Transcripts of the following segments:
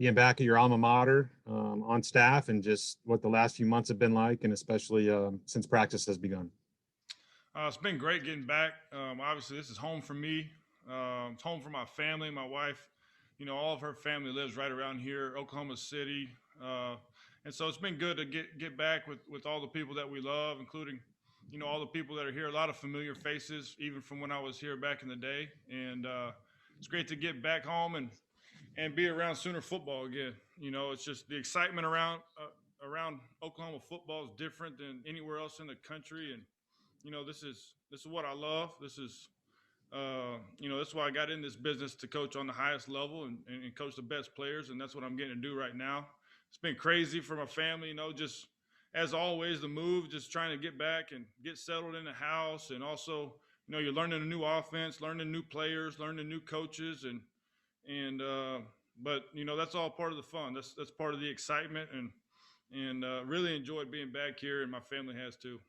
being back at your alma mater on staff and just what the last few months have been like, and especially since practice has begun. It's been great getting back. Obviously, this is home for me. It's home for my family, my wife. All of her family lives right around here, Oklahoma City. And so it's been good to get back with all the people that we love, including, all the people that are here, a lot of familiar faces, even from when I was here back in the day. And it's great to get back home and be around Sooner football again. It's just the excitement around Oklahoma football is different than anywhere else in the country. And this is what I love. This is that's why I got in this business, to coach on the highest level and coach the best players, and that's what I'm getting to do right now. It's been crazy for my family, just as always, the move, just trying to get back and get settled in the house, and also you're learning a new offense, learning new players, learning new coaches, and but that's all part of the fun. That's part of the excitement, and really enjoyed being back here, and my family has too.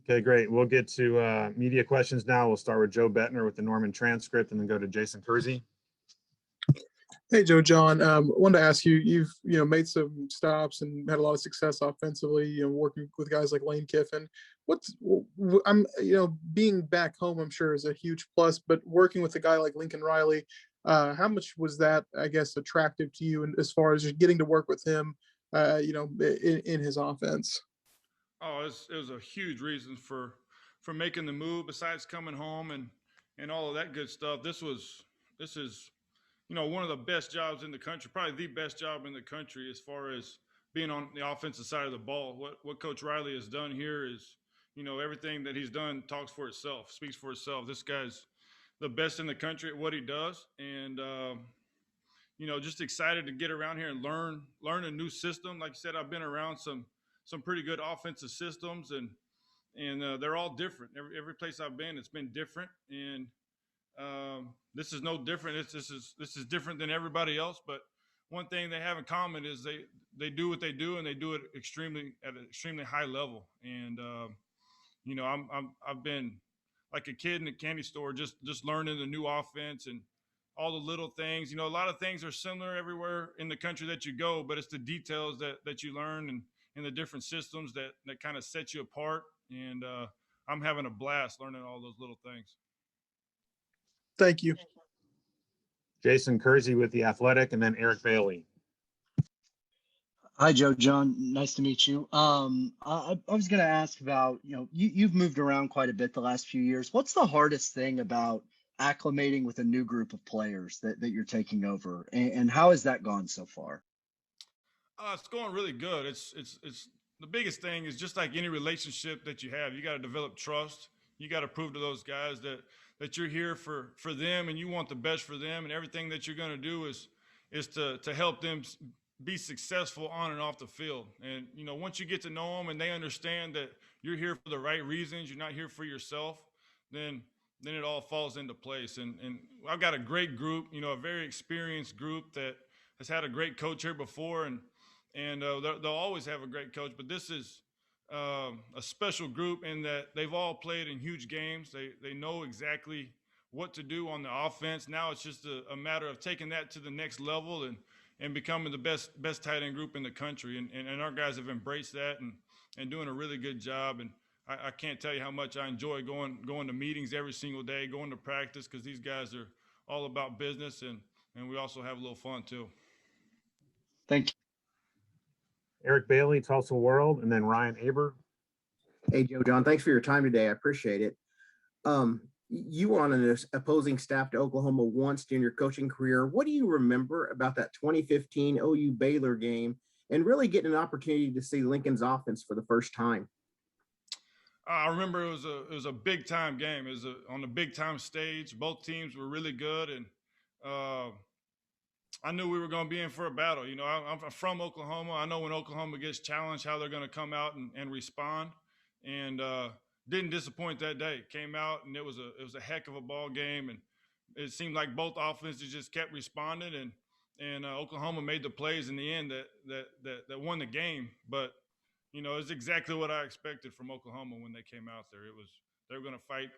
Okay, great. We'll get to media questions now. We'll start with Joe Bettner with the Norman transcript and then go to Jason Kersey. Hey, Joe Jon. Wanted to ask you, you've made some stops and had a lot of success offensively, working with guys like Lane Kiffin. Being back home, I'm sure, is a huge plus, but working with a guy like Lincoln Riley, how much was that, I guess, attractive to you, and as far as just getting to work with him, in his offense? Oh, it was a huge reason for making the move. Besides coming home and all of that good stuff, this is one of the best jobs in the country, probably the best job in the country as far as being on the offensive side of the ball. What Coach Riley has done here is, everything that he's done talks for itself, speaks for itself. This guy's the best in the country at what he does, and just excited to get around here and learn a new system. Like I said, I've been around some pretty good offensive systems, and they're all different. Every place I've been, it's been different, and this is no different. This is different than everybody else. But one thing they have in common is they do what they do, and they do it at an extremely high level. And I've been like a kid in a candy store, just learning the new offense and all the little things. A lot of things are similar everywhere in the country that you go, but it's the details that you learn and the different systems that kind of set you apart. And I'm having a blast learning all those little things. Thank you. Jason Kersey with The Athletic, and then Eric Bailey. Hi, Joe Jon. Nice to meet you. I was going to ask about, you've moved around quite a bit the last few years. What's the hardest thing about acclimating with a new group of players that you're taking over, and how has that gone so far? It's going really good. It's the biggest thing is, just like any relationship that you have, you got to develop trust. You got to prove to those guys that you're here for them, and you want the best for them, and everything that you're going to do is to help them be successful on and off the field. And once you get to know them and they understand that you're here for the right reasons, you're not here for yourself, then it all falls into place. And I've got a great group, a very experienced group that has had a great coach here before, and they'll always have a great coach. But this is a special group in that they've all played in huge games. They know exactly what to do on the offense. Now it's just a matter of taking that to the next level and becoming the best tight end group in the country. And our guys have embraced that and doing a really good job. And I can't tell you how much I enjoy going to meetings every single day, going to practice, because these guys are all about business, and we also have a little fun too. Thank you. Eric Bailey, Tulsa World, and then Ryan Aber. Hey, Joe Jon, thanks for your time today. I appreciate it. You were on an opposing staff to Oklahoma once during your coaching career. What do you remember about that 2015 OU Baylor game and really getting an opportunity to see Lincoln's offense for the first time? I remember it was a big time game. It was on a big time stage. Both teams were really good, and I knew we were going to be in for a battle. I'm from Oklahoma. I know when Oklahoma gets challenged, how they're going to come out and respond. And didn't disappoint that day. Came out, and it was a heck of a ball game, and it seemed like both offenses just kept responding, and Oklahoma made the plays in the end that won the game. But it's exactly what I expected from Oklahoma when they came out there. They were going to fight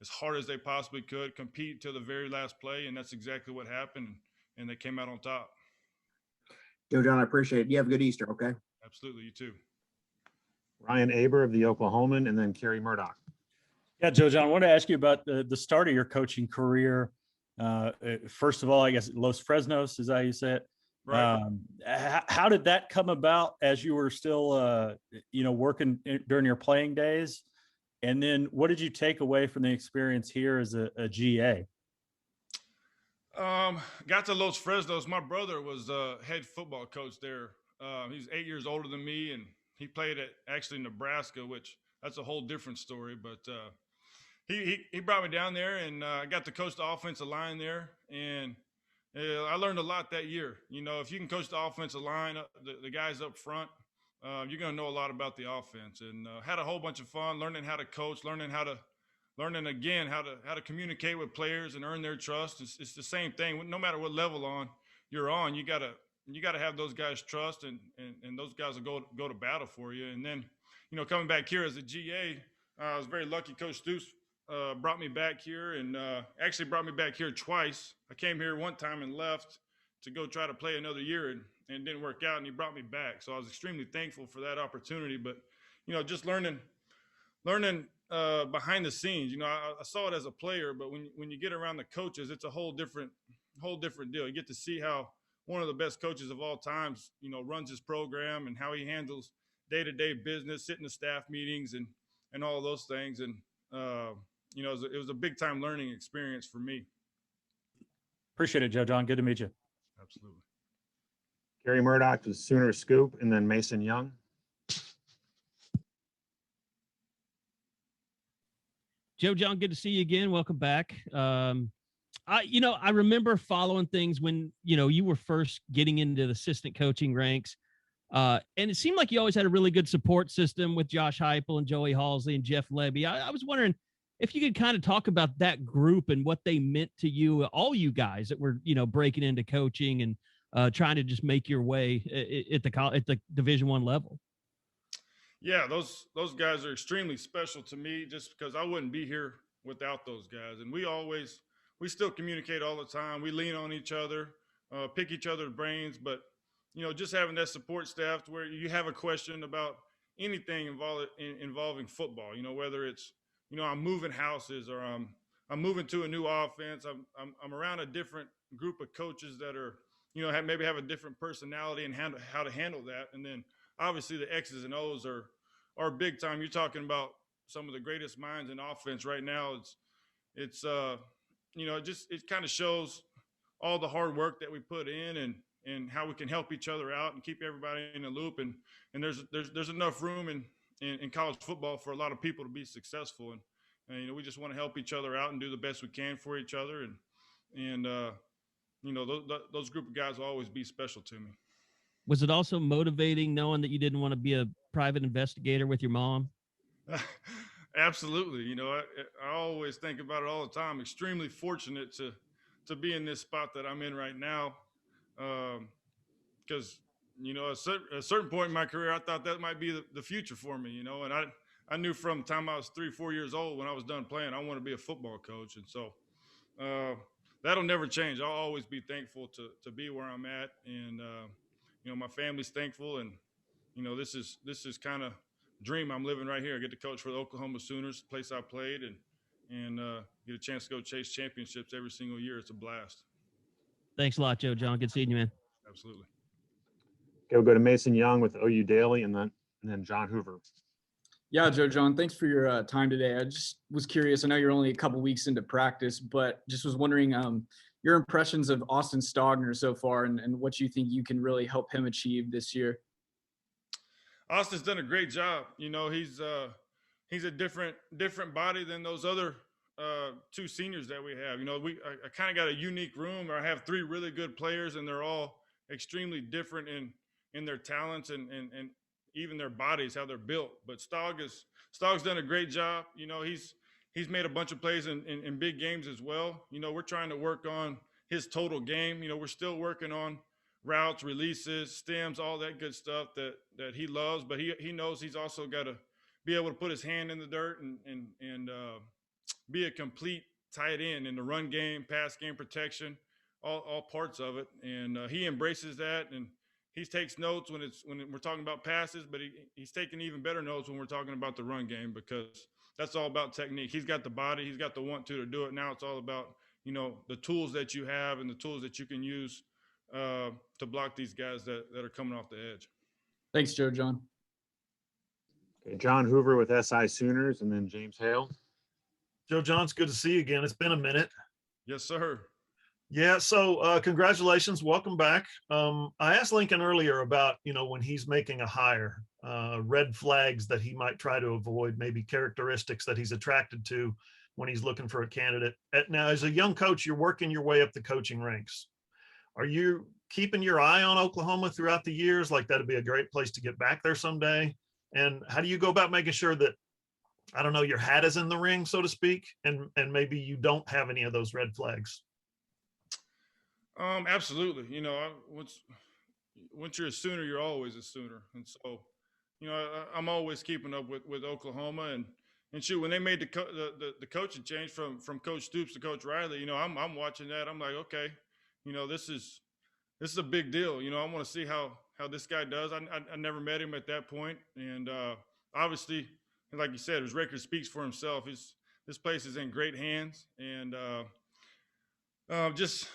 as hard as they possibly could, compete till the very last play, and that's exactly what happened. And they came out on top. Joe Jon, I appreciate it. You have a good Easter, okay? Absolutely. You too. Ryan Aber of the Oklahoman, and then Kerry Murdoch. Yeah, Joe Jon, I want to ask you about the start of your coaching career. First of all, I guess Los Fresnos, is that how you say it? Right. How did that come about as you were still, working during your playing days? And then what did you take away from the experience here as a GA? Got to Los Fresnos. My brother was head football coach there. He's 8 years older than me, and he played at actually Nebraska, which that's a whole different story. But he brought me down there, and I got to coach the offensive line there, and I learned a lot that year. If you can coach the offensive line, the guys up front, you're going to know a lot about the offense. And had a whole bunch of fun learning how to coach, learning again how to communicate with players and earn their trust. It's the same thing. No matter what level you're on, you gotta have those guys' trust, and those guys will go to battle for you. And then, coming back here as a GA, I was very lucky. Coach Stoops brought me back here, and actually brought me back here twice. I came here one time and left to go try to play another year, and it didn't work out, and he brought me back. So I was extremely thankful for that opportunity. But just learning behind the scenes. I saw it as a player, but when you get around the coaches, it's a whole different deal. You get to see how one of the best coaches of all times, runs his program, and how he handles day-to-day business, sitting in staff meetings and all those things. And it was a big time learning experience for me. Appreciate it, Joe Jon. Good to meet you. Absolutely. Kerry Murdoch was Sooner Scoop, and then Mason Young. Joe Jon, good to see you again. Welcome back. I remember following things when, you were first getting into the assistant coaching ranks. And it seemed like you always had a really good support system with Josh Heupel and Joey Halsey and Jeff Lebby. I was wondering if you could kind of talk about that group and what they meant to you, all you guys that were, breaking into coaching and trying to just make your way at the Division I level. Yeah, those guys are extremely special to me, just because I wouldn't be here without those guys. And we still communicate all the time. We lean on each other, pick each other's brains. But, just having that support staff to where you have a question about anything involving football, whether it's, I'm moving houses, or I'm moving to a new offense. I'm around a different group of coaches that are, maybe have a different personality and how to handle that. And then obviously the X's and O's are big time. You're talking about some of the greatest minds in offense right now. It kind of shows all the hard work that we put in, and how we can help each other out and keep everybody in the loop. And there's enough room in college football for a lot of people to be successful. And we just want to help each other out and do the best we can for each other. And those group of guys will always be special to me. Was it also motivating knowing that you didn't want to be a private investigator with your mom? Absolutely. I always think about it all the time. Extremely fortunate to be in this spot that I'm in right now. Because, at a certain point in my career, I thought that might be the future for me, and I knew from the time I was 3-4 years old, when I was done playing, I want to be a football coach. And so that'll never change. I'll always be thankful to be where I'm at. And, my family's thankful, and this is kind of dream I'm living right here. I get to coach for the Oklahoma Sooners, the place I played, and get a chance to go chase championships every single year. It's a blast. Thanks a lot, Joe Jon. Good seeing you, man. Absolutely. Okay, we'll go to Mason Young with OU Daily, and then John Hoover. Yeah, Joe Jon, thanks for your time today. I just was curious. I know you're only a couple weeks into practice, but just was wondering your impressions of Austin Stogner so far, and what you think you can really help him achieve this year. Austin's done a great job. He's a different body than those other two seniors that we have. I kind of got a unique room where I have three really good players, and they're all extremely different in their talents and even their bodies, how they're built. But Stog's done a great job. He's made a bunch of plays in big games as well. We're trying to work on his total game. We're still working on routes, releases, stems, all that good stuff that he loves. But he knows he's also got to be able to put his hand in the dirt and be a complete tight end in the run game, pass game, protection, all parts of it. And he embraces that, and he takes notes when we're talking about passes, but he's taking even better notes when we're talking about the run game, because that's all about technique. He's got the body, he's got the want to do it. Now it's all about, the tools that you have and the tools that you can use to block these guys that are coming off the edge. Thanks, Joe Jon. Okay, John Hoover with SI Sooners, and then James Hale. Joe Jon, it's good to see you again. It's been a minute. Yes, sir. Yeah, so congratulations, welcome back. I asked Lincoln earlier about, when he's making a hire, red flags that he might try to avoid, maybe characteristics that he's attracted to when he's looking for a candidate. Now, as a young coach, you're working your way up the coaching ranks. Are you keeping your eye on Oklahoma throughout the years? Like, that'd be a great place to get back there someday. And how do you go about making sure that, I don't know, your hat is in the ring, so to speak, and maybe you don't have any of those red flags? Absolutely. Once you're a Sooner, you're always a Sooner. And so, I'm always keeping up with Oklahoma, and shoot, when they made the coaching change from Coach Stoops to Coach Riley, I'm watching that. I'm like, okay, this is a big deal. I want to see how this guy does. I never met him at that point. And obviously, like you said, his record speaks for himself. This place is in great hands, and just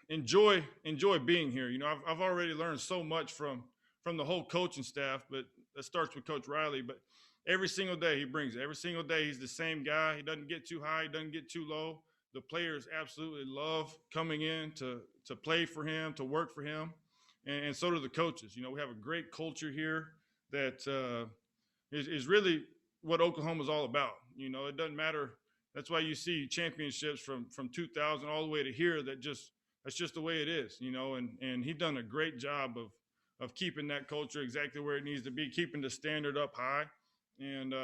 enjoy being here. I've already learned so much from the whole coaching staff, but that starts with Coach Riley. But every single day he brings it. Every single day he's the same guy. He doesn't get too high, he doesn't get too low. The players absolutely love coming in to play for him, to work for him, and so do the coaches. We have a great culture here that is really what Oklahoma's all about. It doesn't matter. That's why you see championships from 2000 all the way to here. That's just the way it is, and he's done a great job of keeping that culture exactly where it needs to be, keeping the standard up high. And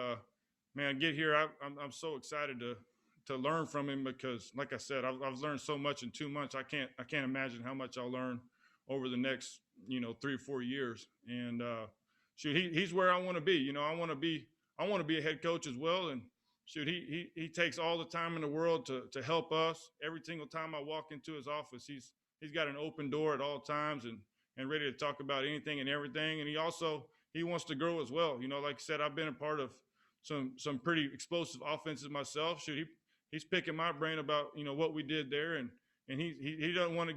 man, get here, I'm so excited to learn from him, because like I said, I've learned so much in 2 months. I can't imagine how much I'll learn over the next 3 or 4 years. And shoot, he's where I want to be. I want to be a head coach as well. And shoot, he takes all the time in the world to help us. Every single time I walk into his office, he's got an open door at all times and ready to talk about anything and everything. And he wants to grow as well. Like I said, I've been a part of some pretty explosive offenses myself. Shoot, he's picking my brain about what we did there, and he doesn't want to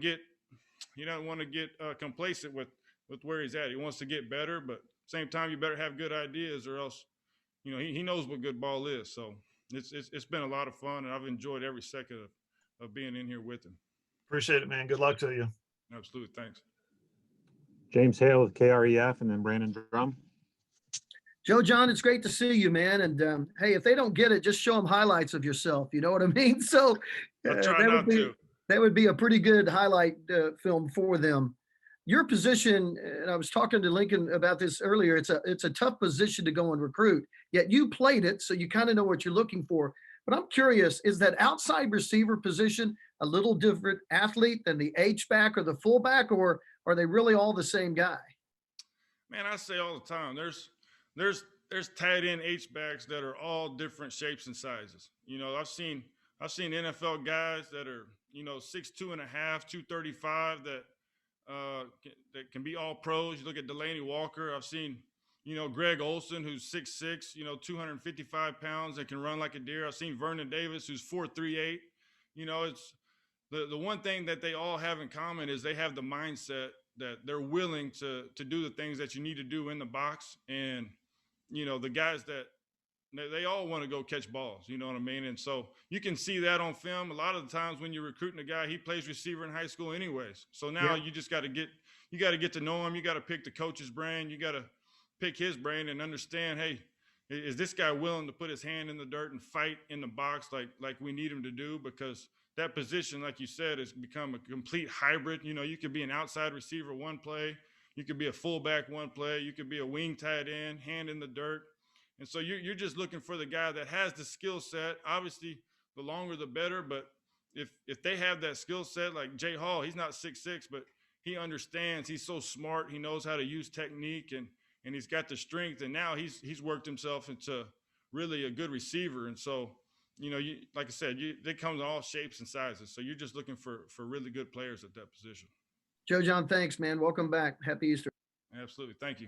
get complacent with where he's at. He wants to get better, but same time you better have good ideas, or else he knows what good ball is. So it's been a lot of fun, and I've enjoyed every second of being in here with him. Appreciate it, man. Good luck to you. Absolutely. Thanks. James Hale with KREF, and then Brandon Drum. Joe Jon, it's great to see you, man. And hey, if they don't get it, just show them highlights of yourself. You know what I mean? So that would be a pretty good highlight film for them. Your position, and I was talking to Lincoln about this earlier, it's a tough position to go and recruit, yet you played it, so you kind of know what you're looking for. But I'm curious, is that outside receiver position a little different athlete than the H-back or the fullback, or are they really all the same guy? Man, I say all the time, there's tight end H-backs that are all different shapes and sizes. I've seen NFL guys that are 6'2.5", 235 that can be all pros. You look at Delaney Walker. I've seen Greg Olson, who's 6'6", 255 pounds, that can run like a deer. I've seen Vernon Davis, who's 4'3'8". It's the one thing that they all have in common is they have the mindset that they're willing to do the things that you need to do in the box. And the guys that they all want to go catch balls, you know what I mean? And so you can see that on film. A lot of the times when you're recruiting a guy, he plays receiver in high school anyways. So now you just got to get to know him. You got to pick the coach's brain. You got to pick his brain and understand, hey, is this guy willing to put his hand in the dirt and fight in the box like we need him to do? Because that position, like you said, has become a complete hybrid. You could be an outside receiver one play. You could be a fullback one play. You could be a wing tight end, hand in the dirt. And so you're just looking for the guy that has the skill set. Obviously, the longer the better. But if they have that skill set, like Jay Hall, he's not 6'6", but he understands. He's so smart. He knows how to use technique, and he's got the strength. And now he's worked himself into really a good receiver. And so, like I said, they come in all shapes and sizes. So you're just looking for really good players at that position. Joe Jon, thanks, man. Welcome back. Happy Easter. Absolutely. Thank you.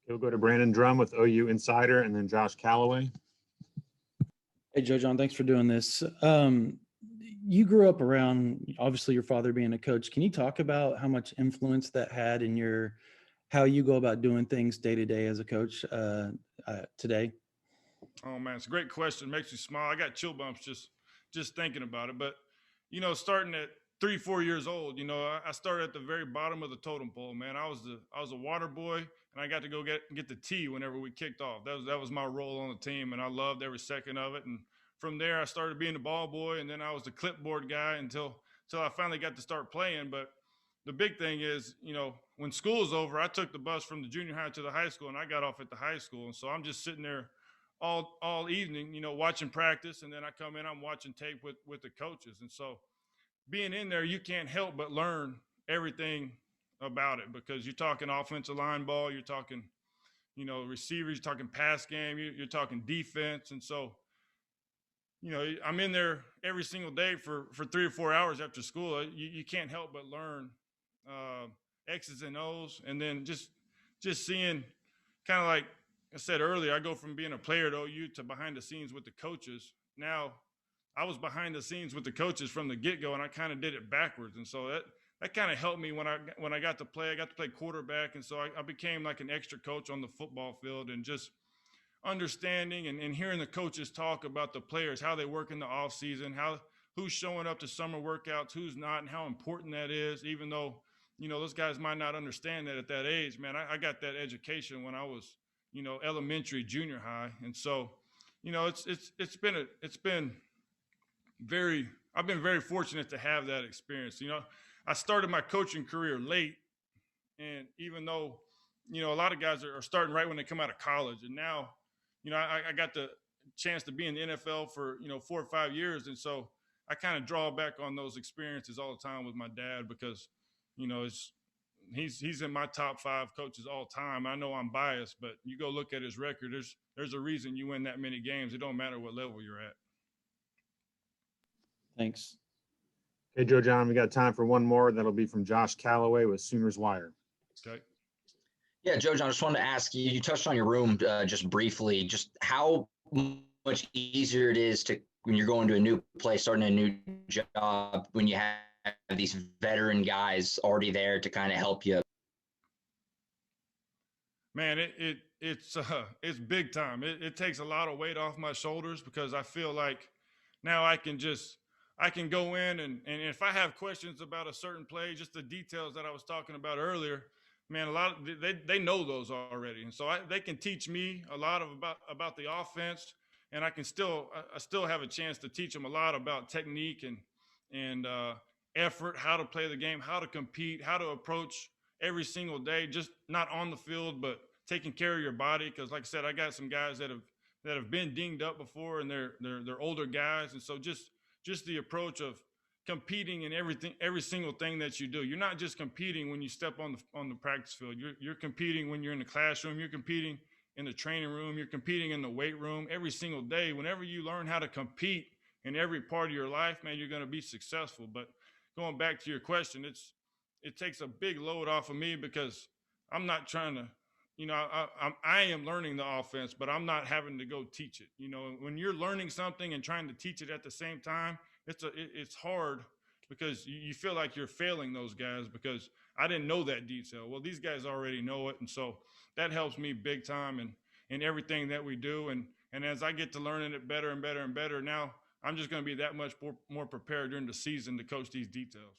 We'll go to Brandon Drum with OU Insider, and then Josh Callaway. Hey, Joe Jon, thanks for doing this. You grew up around, obviously, your father being a coach. Can you talk about how much influence that had in how you go about doing things day to day as a coach today? Oh man, it's a great question. It makes me smile. I got chill bumps just thinking about it. But starting at 3-4 years old, I started at the very bottom of the totem pole. Man, I was a water boy, and I got to go get the tea whenever we kicked off. That was my role on the team, and I loved every second of it. And from there, I started being the ball boy, and then I was the clipboard guy until I finally got to start playing. But the big thing is, when school's over, I took the bus from the junior high to the high school, and I got off at the high school. And so I'm just sitting there all evening, watching practice, and then I come in, I'm watching tape with the coaches. And so being in there, you can't help but learn everything about it, because you're talking offensive line ball, you're talking, receivers, you're talking pass game, you're talking defense. And so, I'm in there every single day for 3 or 4 hours after school. You can't help but learn X's and O's, and then just seeing, kind of like I said earlier, I go from being a player at OU to behind the scenes with the coaches. Now, I was behind the scenes with the coaches from the get-go, and I kind of did it backwards. And so that kind of helped me when I got to play. I got to play quarterback, and so I became like an extra coach on the football field, and just understanding and hearing the coaches talk about the players, how they work in the off season, who's showing up to summer workouts, who's not, and how important that is, even though, those guys might not understand that at that age. Man, I got that education when I was, elementary, junior high. And so, I've been very fortunate to have that experience. I started my coaching career late, and even though, a lot of guys are starting right when they come out of college, and now, I got the chance to be in the NFL for, 4 or 5 years. And so I kind of draw back on those experiences all the time with my dad, because, he's in my top 5 coaches all time. I know I'm biased, but you go look at his record, there's a reason you win that many games. It don't matter what level you're at. Thanks. Hey, Joe Jon, we got time for one more. That'll be from Josh Callaway with Sooners Wire. Okay. Yeah, Joe Jon, I just wanted to ask you, you touched on your room just briefly, just how much easier it is when you're going to a new place, starting a new job, when you have these veteran guys already there to kind of help you. Man, it's big time. It takes a lot of weight off my shoulders, because I feel like now I can go in and if I have questions about a certain play, just the details that I was talking about earlier, man, they know those already. And so they can teach me a lot about the offense, and I still have a chance to teach them a lot about technique and effort, how to play the game, how to compete, how to approach every single day, just not on the field, but taking care of your body. Because like I said, I got some guys that have been dinged up before, and they're older guys. And so just the approach of competing in every single thing that you do. You're not just competing when you step on the practice field. You're competing when you're in the classroom. You're competing in the training room. You're competing in the weight room every single day. Whenever you learn how to compete in every part of your life, man, you're going to be successful. But going back to your question, it takes a big load off of me, because I'm not trying to, I am learning the offense, but I'm not having to go teach it. When you're learning something and trying to teach it at the same time, it's hard, because you feel like you're failing those guys, because I didn't know that detail. Well, these guys already know it. And so that helps me big time in everything that we do. And as I get to learning it better and better and better, now I'm just going to be that much more prepared during the season to coach these details.